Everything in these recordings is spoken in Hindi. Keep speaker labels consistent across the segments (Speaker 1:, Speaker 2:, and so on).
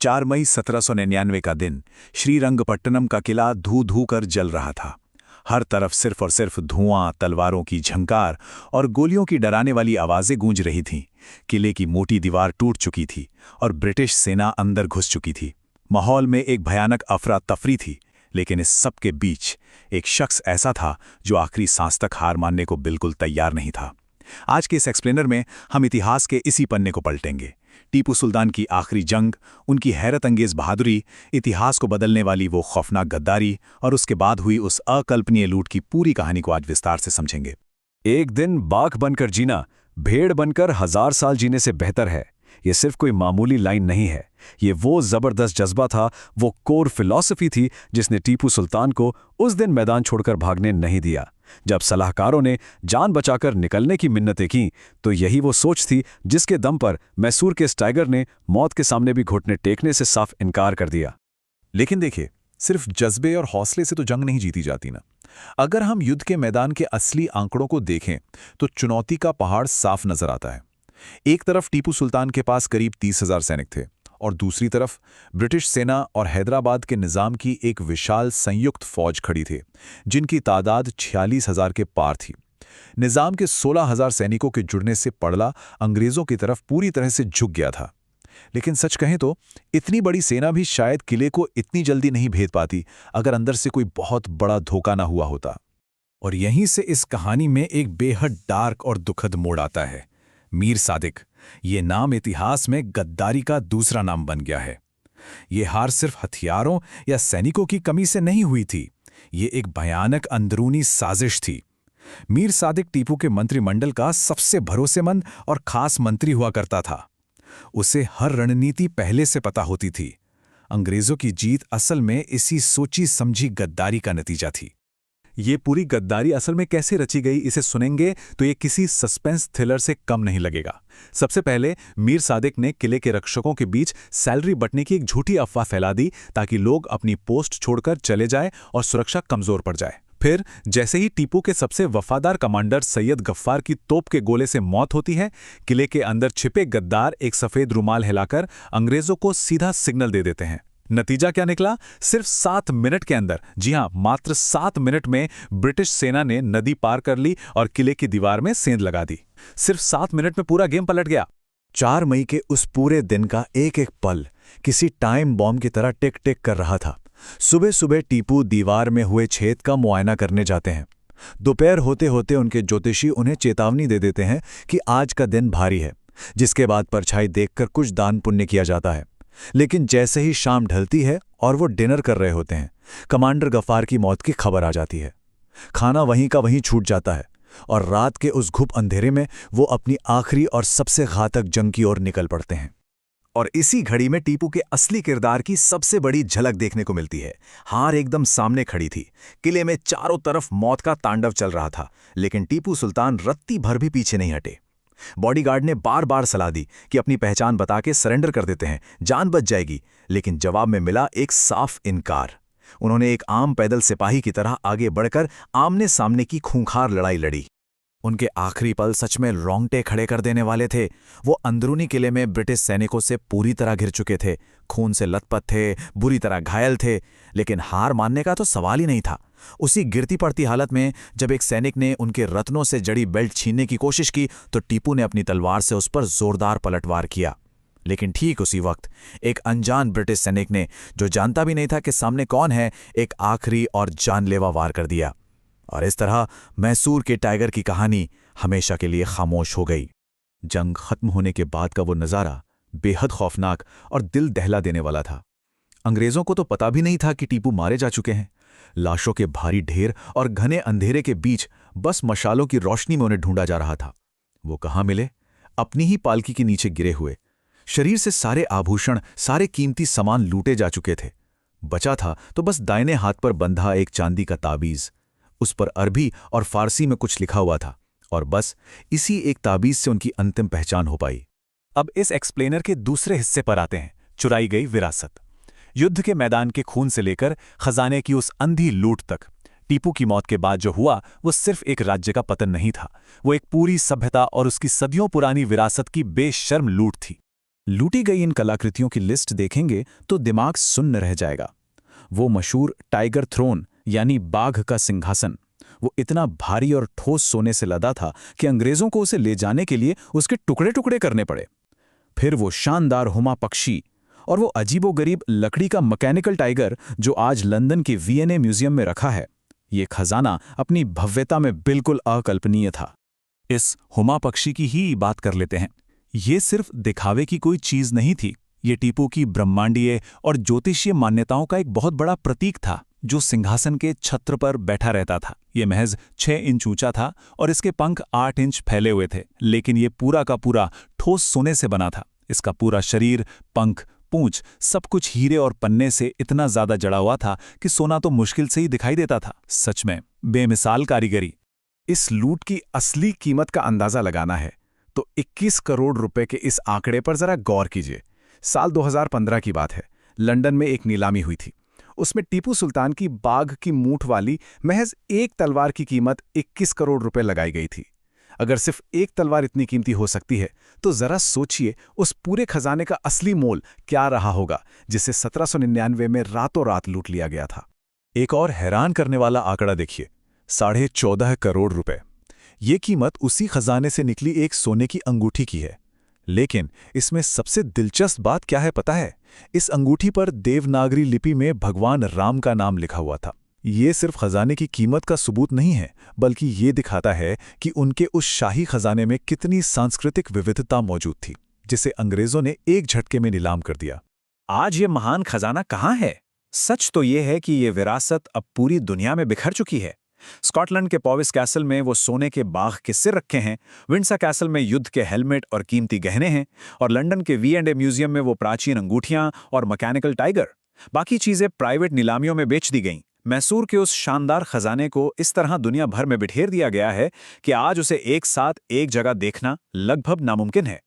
Speaker 1: 4 मई 1799 का दिन श्रीरंगपट्टनम का किला धू धू कर जल रहा था। हर तरफ सिर्फ और सिर्फ धुआं, तलवारों की झंकार और गोलियों की डराने वाली आवाजें गूंज रही थीं। किले की मोटी दीवार टूट चुकी थी और ब्रिटिश सेना अंदर घुस चुकी थी। माहौल में एक भयानक अफरा तफरी थी, लेकिन इस सब के बीच एक शख्स ऐसा था जो आखिरी सांस तक हार मानने को बिल्कुल तैयार नहीं था। आज के इस एक्सप्लेनर में हम इतिहास के इसी पन्ने को पलटेंगे। टीपू सुल्तान की आखिरी जंग, उनकी हैरत अंगेज बहादुरी, इतिहास को बदलने वाली वो खौफनाक गद्दारी और उसके बाद हुई उस अकल्पनीय लूट की पूरी कहानी को आज विस्तार से समझेंगे।
Speaker 2: एक दिन बाघ बनकर जीना भेड़ बनकर 1000 साल जीने से बेहतर है। ये सिर्फ कोई मामूली लाइन नहीं है, ये वो जबरदस्त जज्बा था, वो कोर फिलॉसफी थी जिसने टीपू सुल्तान को उस दिन मैदान छोड़कर भागने नहीं दिया। जब सलाहकारों ने जान बचाकर निकलने की मिन्नतें की तो यही वो सोच थी जिसके दम पर मैसूर के इस टाइगर ने मौत के सामने भी घुटने टेकने से साफ इनकार कर दिया।
Speaker 1: लेकिन देखिए, सिर्फ जज्बे और हौसले से तो जंग नहीं जीती जाती ना। अगर हम युद्ध के मैदान के असली आंकड़ों को देखें तो चुनौती का पहाड़ साफ नजर आता है। एक तरफ टीपू सुल्तान के पास करीब 30,000 सैनिक थे और दूसरी तरफ ब्रिटिश सेना और हैदराबाद के निजाम की एक विशाल संयुक्त फौज खड़ी थी, जिनकी तादाद 46,000 के पार थी। निजाम के 16,000 सैनिकों के जुड़ने से पड़ला अंग्रेजों की तरफ पूरी तरह से झुक गया था। लेकिन सच कहें तो इतनी बड़ी सेना भी शायद किले को इतनी जल्दी नहीं भेद पाती अगर अंदर से कोई बहुत बड़ा धोखा ना हुआ होता। और यहीं से इस कहानी में एक बेहद डार्क और दुखद मोड़ आता है। मीर सादिक, ये नाम इतिहास में गद्दारी का दूसरा नाम बन गया है। ये हार सिर्फ हथियारों या सैनिकों की कमी से नहीं हुई थी, ये एक भयानक अंदरूनी साजिश थी। मीर सादिक टीपू के मंत्रिमंडल का सबसे भरोसेमंद और खास मंत्री हुआ करता था। उसे हर रणनीति पहले से पता होती थी। अंग्रेजों की जीत असल में इसी सोची समझी गद्दारी का नतीजा थी। ये पूरी गद्दारी असल में कैसे रची गई, इसे सुनेंगे तो ये किसी सस्पेंस थ्रिलर से कम नहीं लगेगा। सबसे पहले मीर सादिक ने किले के रक्षकों के बीच सैलरी बंटने की एक झूठी अफवाह फैला दी ताकि लोग अपनी पोस्ट छोड़कर चले जाएं और सुरक्षा कमजोर पड़ जाए। फिर जैसे ही टीपू के सबसे वफादार कमांडर सैयद गफ्फार की तोप के गोले से मौत होती है, किले के अंदर छिपे गद्दार एक सफेद रुमाल हिलाकर अंग्रेजों को सीधा सिग्नल दे देते हैं। नतीजा क्या निकला? सिर्फ 7 मिनट के अंदर, जी हां, मात्र 7 मिनट में ब्रिटिश सेना ने नदी पार कर ली और किले की दीवार में सेंध लगा दी। सिर्फ 7 मिनट में पूरा गेम पलट गया। 4 मई के उस पूरे दिन का एक एक पल किसी टाइम बॉम्ब की तरह टिक टिक कर रहा था। सुबह सुबह टीपू दीवार में हुए छेद का मुआयना करने जाते हैं। दोपहर होते होते उनके ज्योतिषी उन्हें चेतावनी दे देते हैं कि आज का दिन भारी है, जिसके बाद परछाई देखकर कुछ दान पुण्य किया जाता है। लेकिन जैसे ही शाम ढलती है और वो डिनर कर रहे होते हैं, कमांडर गफ्फार की मौत की खबर आ जाती है। खाना वहीं का वहीं छूट जाता है और रात के उस घुप अंधेरे में वो अपनी आखिरी और सबसे घातक जंग की ओर निकल पड़ते हैं। और इसी घड़ी में टीपू के असली किरदार की सबसे बड़ी झलक देखने को मिलती है। हार एकदम सामने खड़ी थी। किले में चारों तरफ मौत का तांडव चल रहा था, लेकिन टीपू सुल्तान रत्ती भर भी पीछे नहीं हटे। बॉडीगार्ड ने बार बार सलाह दी कि अपनी पहचान बता के सरेंडर कर देते हैं, जान बच जाएगी, लेकिन जवाब में मिला एक साफ इनकार। उन्होंने एक आम पैदल सिपाही की तरह आगे बढ़कर आमने सामने की खूंखार लड़ाई लड़ी। उनके आखिरी पल सच में रोंगटे खड़े कर देने वाले थे। वो अंदरूनी किले में ब्रिटिश सैनिकों से पूरी तरह घिर चुके थे, खून से लथपथ थे, बुरी तरह घायल थे, लेकिन हार मानने का तो सवाल ही नहीं था। उसी गिरती पड़ती हालत में जब एक सैनिक ने उनके रत्नों से जड़ी बेल्ट छीनने की कोशिश की तो टीपू ने अपनी तलवार से उस पर जोरदार पलटवार किया। लेकिन ठीक उसी वक्त एक अनजान ब्रिटिश सैनिक ने, जो जानता भी नहीं था कि सामने कौन है, एक आखिरी और जानलेवा वार कर दिया। और इस तरह मैसूर के टाइगर की कहानी हमेशा के लिए खामोश हो गई। जंग खत्म होने के बाद का वो नज़ारा बेहद खौफनाक और दिल दहला देने वाला था। अंग्रेजों को तो पता भी नहीं था कि टीपू मारे जा चुके हैं। लाशों के भारी ढेर और घने अंधेरे के बीच बस मशालों की रोशनी में उन्हें ढूंढा जा रहा था। वो कहाँ मिले? अपनी ही पालकी के नीचे गिरे हुए। शरीर से सारे आभूषण, सारे कीमती सामान लूटे जा चुके थे। बचा था तो बस दाहिने हाथ पर बंधा एक चांदी का ताबीज। उस पर अरबी और फारसी में कुछ लिखा हुआ था और बस इसी एक ताबीज से उनकी अंतिम पहचान हो पाई। अब इस एक्सप्लेनर के दूसरे हिस्से पर आते हैं, चुराई गई विरासत। युद्ध के मैदान के खून से लेकर खजाने की उस अंधी लूट तक, टीपू की मौत के बाद जो हुआ वो सिर्फ एक राज्य का पतन नहीं था, वो एक पूरी सभ्यता और उसकी सदियों पुरानी विरासत की बेशर्म लूट थी। लूटी गई इन कलाकृतियों की लिस्ट देखेंगे तो दिमाग सुन्न रह जाएगा। वो मशहूर टाइगर थ्रोन यानी बाघ का सिंहासन, वो इतना भारी और ठोस सोने से लदा था कि अंग्रेजों को उसे ले जाने के लिए उसके टुकड़े टुकड़े करने पड़े। फिर वो शानदार हुमा पक्षी और वो अजीबोगरीब लकड़ी का मैकेनिकल टाइगर जो आज लंदन के वीएनए म्यूजियम में रखा है। ये खजाना अपनी भव्यता में बिल्कुल अकल्पनीय था।
Speaker 3: इस हुमा पक्षी की ही बात कर लेते हैं। ये सिर्फ दिखावे की कोई चीज नहीं थी, ये टीपू की ब्रह्मांडीय और ज्योतिषीय मान्यताओं का एक बहुत बड़ा प्रतीक था, जो सिंहासन के छत्र पर बैठा रहता था। ये महज 6 इंच ऊंचा था और इसके पंख 8 इंच फैले हुए थे, लेकिन ये पूरा का पूरा ठोस सोने से बना था। इसका पूरा शरीर, पंख, पूंछ सब कुछ हीरे और पन्ने से इतना ज्यादा जड़ा हुआ था कि सोना तो मुश्किल से ही दिखाई देता था। सच में बेमिसाल कारीगरी।
Speaker 1: इस लूट की असली कीमत का अंदाजा लगाना है तो 21 करोड़ रुपए के इस आंकड़े पर जरा गौर कीजिए। साल 2015 की बात है। लंदन में एक नीलामी हुई थी। उसमें टीपू सुल्तान की बाघ की मूठ वाली महज एक तलवार की कीमत 21 करोड़ रुपए लगाई गई थी। अगर सिर्फ एक तलवार इतनी कीमती हो सकती है तो जरा सोचिए उस पूरे खजाने का असली मोल क्या रहा होगा, जिसे 1799 में रातों रात लूट लिया गया था।
Speaker 3: एक और हैरान करने वाला आंकड़ा देखिए, 14.5 करोड़ रुपए। ये कीमत उसी खजाने से निकली एक सोने की अंगूठी की है। लेकिन इसमें सबसे दिलचस्प बात क्या है पता है? इस अंगूठी पर देवनागरी लिपि में भगवान राम का नाम लिखा हुआ था। ये सिर्फ खजाने की कीमत का सबूत नहीं है, बल्कि ये दिखाता है कि उनके उस शाही खजाने में कितनी सांस्कृतिक विविधता मौजूद थी, जिसे अंग्रेजों ने एक झटके में नीलाम कर दिया।
Speaker 2: आज ये महान खजाना कहाँ है? सच तो ये है कि ये विरासत अब पूरी दुनिया में बिखर चुकी है। स्कॉटलैंड के पॉविस कैसल में वो सोने के बाघ के सिर रखे हैं, विंडसर कैसल में युद्ध के हेलमेट और कीमती गहने हैं, और लंदन के वी&ए म्यूजियम में वो प्राचीन अंगूठियां और मैकेनिकल टाइगर। बाकी चीजें प्राइवेट नीलामियों में बेच दी गईं। मैसूर के उस शानदार खजाने को इस तरह दुनिया भर में बिठेर दिया गया है कि आज उसे एक साथ एक जगह देखना लगभग नामुमकिन है।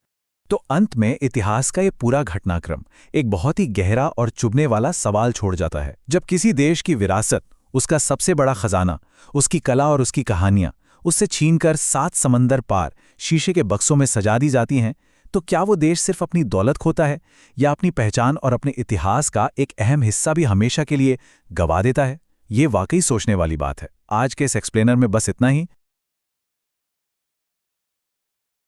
Speaker 1: तो अंत में इतिहास का ये पूरा घटनाक्रम एक बहुत ही गहरा और चुभने वाला सवाल छोड़ जाता है। जब किसी देश की विरासत, उसका सबसे बड़ा खजाना, उसकी कला और उसकी कहानियां उससे छीनकर 7 समंदर पार शीशे के बक्सों में सजा दी जाती हैं, तो क्या वो देश सिर्फ अपनी दौलत खोता है या अपनी पहचान और अपने इतिहास का एक अहम हिस्सा भी हमेशा के लिए गंवा देता है? ये वाकई सोचने वाली बात है। आज के इस एक्सप्लेनर में बस इतना ही।